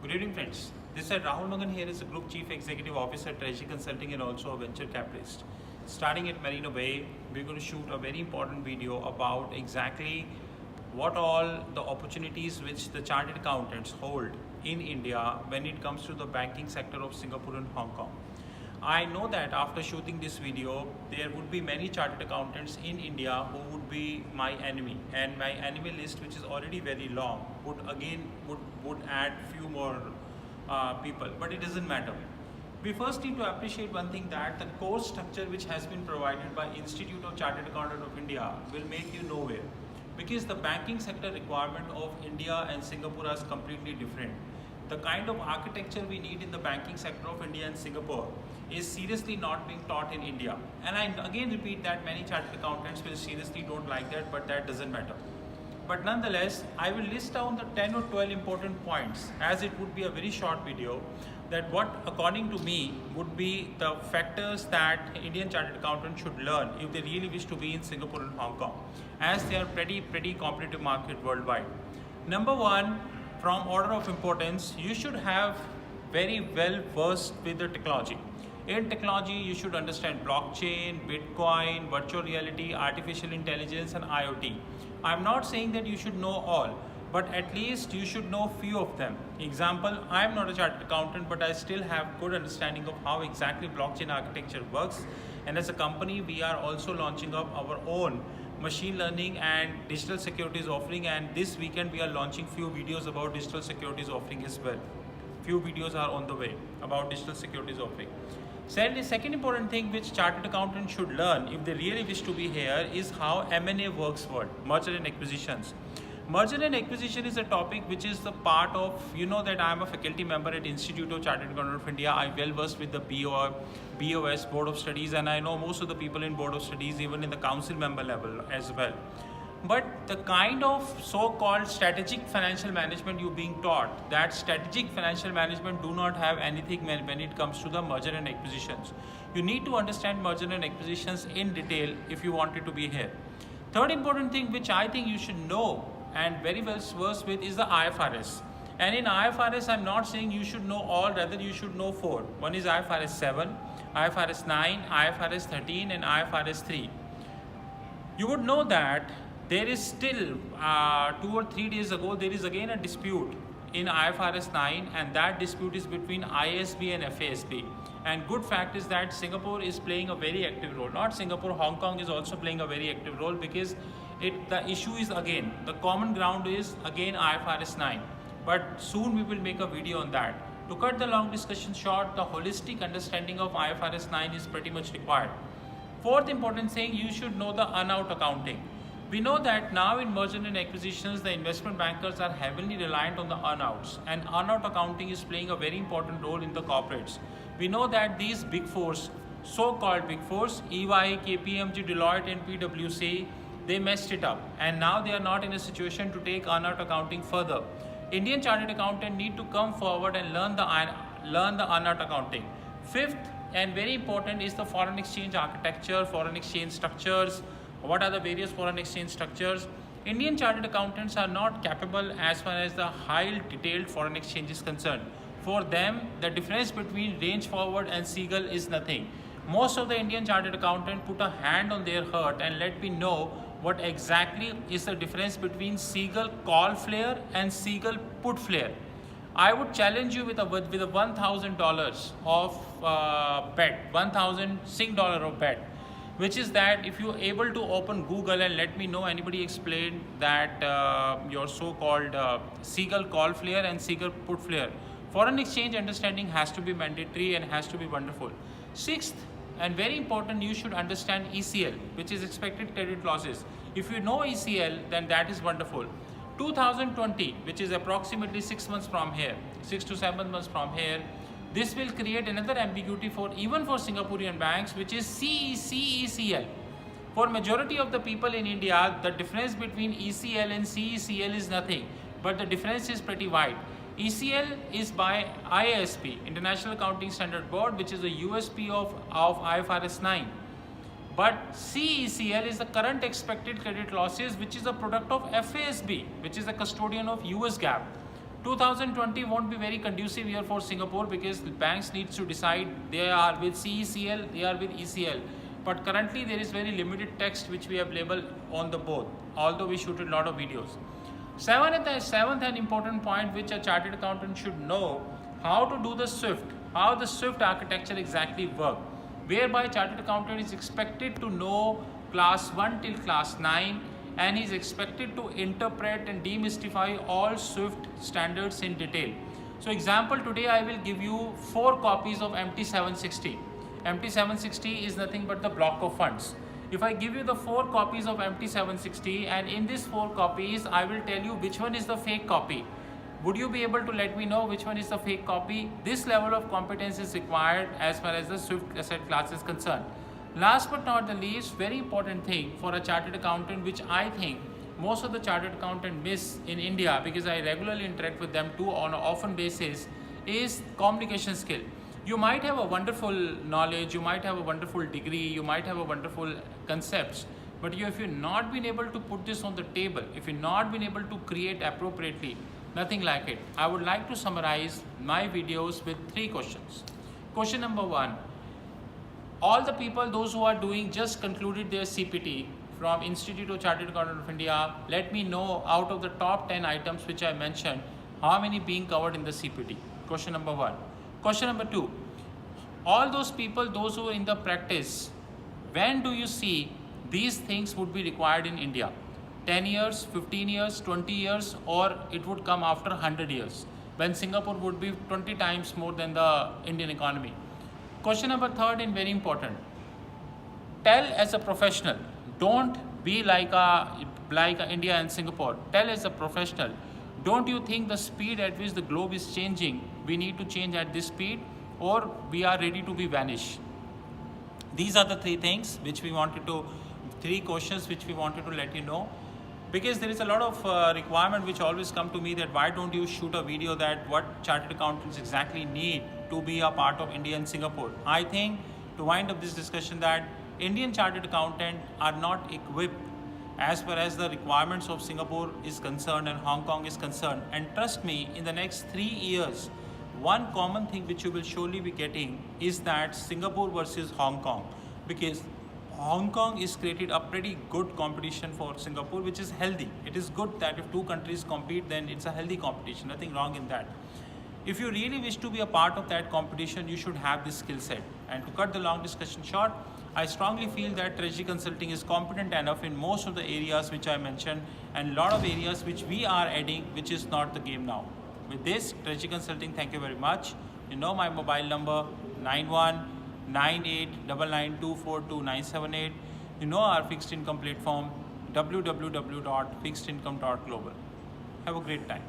Good evening, friends. This is Rahul Magan here as a Group Chief Executive Officer at Treasury Consulting and also a venture capitalist. Starting at Marina Bay, we're going to shoot a very important video about exactly what all the opportunities which the chartered accountants hold in India when it comes to the banking sector of Singapore and Hong Kong. I know that after shooting this video, there would be many chartered accountants in India who would be my enemy, and my enemy list, which is already very long, would add few more people, but it doesn't matter. We first need to appreciate one thing, that the course structure which has been provided by Institute of Chartered Accountant of India will make you nowhere, because the banking sector requirement of India and Singapore is completely different. The kind of architecture we need in the banking sector of India and Singapore is seriously not being taught in India. And I again repeat that many chartered accountants will seriously don't like that, but that doesn't matter. But nonetheless, I will list down the 10 or 12 important points, as it would be a very short video, that what according to me would be the factors that Indian chartered accountants should learn if they really wish to be in Singapore and Hong Kong, as they are pretty competitive market worldwide. Number one, from order of importance, you should have very well versed with the technology. In technology, you should understand blockchain, Bitcoin, virtual reality, artificial intelligence, and IoT. I'm not saying that you should know all, but at least you should know few of them. Example, I'm not a chartered accountant, but I still have good understanding of how exactly blockchain architecture works. And as a company, we are also launching up our own machine learning and digital securities offering, and this weekend we are launching few videos about digital securities offering as well. Few videos are on the way about digital securities offering. Second important thing which chartered accountants should learn if they really wish to be here is how M&A works, merger and acquisitions. Merger and acquisition is a topic which is the part of, you know that I am a faculty member at Institute of Chartered Accountants of India. I well versed with the BOS, Board of Studies, and I know most of the people in Board of Studies, even in the council member level as well. But the kind of so-called strategic financial management you're being taught, that strategic financial management do not have anything when it comes to the merger and acquisitions. You need to understand merger and acquisitions in detail if you want it to be here. Third important thing which I think you should know and very well versed with is the IFRS. And in IFRS, I'm not saying you should know all, rather you should know four. One is IFRS 7, IFRS 9, IFRS 13, and IFRS 3. You would know that there is still 2 or 3 days ago, there is again a dispute in IFRS 9, and that dispute is between ISB and FASB. And good fact is that Singapore is playing a very active role. Not Singapore, Hong Kong is also playing a very active role, because the issue is again, the common ground is again IFRS 9. But soon we will make a video on that. To cut the long discussion short, the holistic understanding of IFRS 9 is pretty much required. Fourth important thing, you should know the earn-out accounting. We know that now in merger and acquisitions, the investment bankers are heavily reliant on the earn-outs, and earn-out accounting is playing a very important role in the corporates. We know that these big fours, so-called big fours, EY, KPMG, Deloitte, and PwC, they messed it up, and now they are not in a situation to take earn-out accounting further. Indian chartered accountant need to come forward and learn the earn-out accounting. Fifth and very important is the foreign exchange architecture, foreign exchange structures. What are the various foreign exchange structures? Indian chartered accountants are not capable as far as the high detailed foreign exchange is concerned. For them, the difference between range forward and Seagull is nothing. Most of the Indian chartered accountant put a hand on their heart and let me know what exactly is the difference between Seagull call flare and Seagull put flare. I would challenge you with a $1,000 of bet, 1,000 Sing dollar of bet, which is that if you're able to open Google and let me know anybody explain that your so-called Seagull call flare and Seagull put flare. Foreign exchange understanding has to be mandatory and has to be wonderful. Sixth, and very important, you should understand ECL, which is expected credit losses. If you know ECL, then that is wonderful. 2020, which is approximately 6 months from here, 6 to 7 months from here, this will create another ambiguity even for Singaporean banks, which is CECL. For majority of the people in India, the difference between ECL and CECL is nothing, but the difference is pretty wide. ECL is by IASB, International Accounting Standard Board, which is a USP of IFRS 9. But CECL is the current expected credit losses, which is a product of FASB, which is the custodian of US GAAP. 2020 won't be very conducive year for Singapore because the banks need to decide they are with CECL, they are with ECL. But currently there is very limited text which we have labeled on the both, although we shooted a lot of videos. Seventh and important point which a chartered accountant should know, how to do the SWIFT, how the SWIFT architecture exactly work, whereby chartered accountant is expected to know class 1 till class 9 and is expected to interpret and demystify all SWIFT standards in detail. So example, today I will give you 4 copies of MT760. MT760 is nothing but the block of funds. If I give you the 4 copies of MT760 and in these 4 copies I will tell you which one is the fake copy, would you be able to let me know which one is the fake copy? This level of competence is required as far as the SWIFT asset class is concerned. Last but not the least, very important thing for a chartered accountant, which I think most of the chartered accountant miss in India because I regularly interact with them too on an often basis, is communication skill. You might have a wonderful knowledge, you might have a wonderful degree, you might have a wonderful concepts, but if you've not been able to put this on the table, if you've not been able to create appropriately, nothing like it. I would like to summarize my videos with 3 questions. Question number 1. All the people, those who are doing, just concluded their CPT from Institute of Chartered Accountants of India, let me know out of the top 10 items which I mentioned, how many being covered in the CPT? Question number 1. Question number 2. All those people, those who are in the practice, when do you see these things would be required in India? 10 years, 15 years, 20 years, or it would come after 100 years, when Singapore would be 20 times more than the Indian economy? Question number 3 and very important. Tell as a professional, don't be like India and Singapore. Tell as a professional, don't you think the speed at which the globe is changing, we need to change at this speed, or we are ready to be vanished? These are the 3 things which we wanted to, 3 questions which we wanted to let you know. Because there is a lot of requirement which always come to me that why don't you shoot a video that what chartered accountants exactly need to be a part of India and Singapore. I think to wind up this discussion that Indian chartered accountants are not equipped as far as the requirements of Singapore is concerned and Hong Kong is concerned. And trust me, in the next 3 years, one common thing which you will surely be getting is that Singapore versus Hong Kong, because Hong Kong is created a pretty good competition for Singapore, which is healthy. It is good that if 2 countries compete, then it's a healthy competition, nothing wrong in that. If you really wish to be a part of that competition, you should have this skill set. And to cut the long discussion short, I strongly feel that Treasury Consulting is competent enough in most of the areas which I mentioned, and a lot of areas which we are adding, which is not the game now. With this, Treasury Consulting, thank you very much. You know my mobile number, 919899242978. You know our fixed income platform, www.fixedincome.global. Have a great time.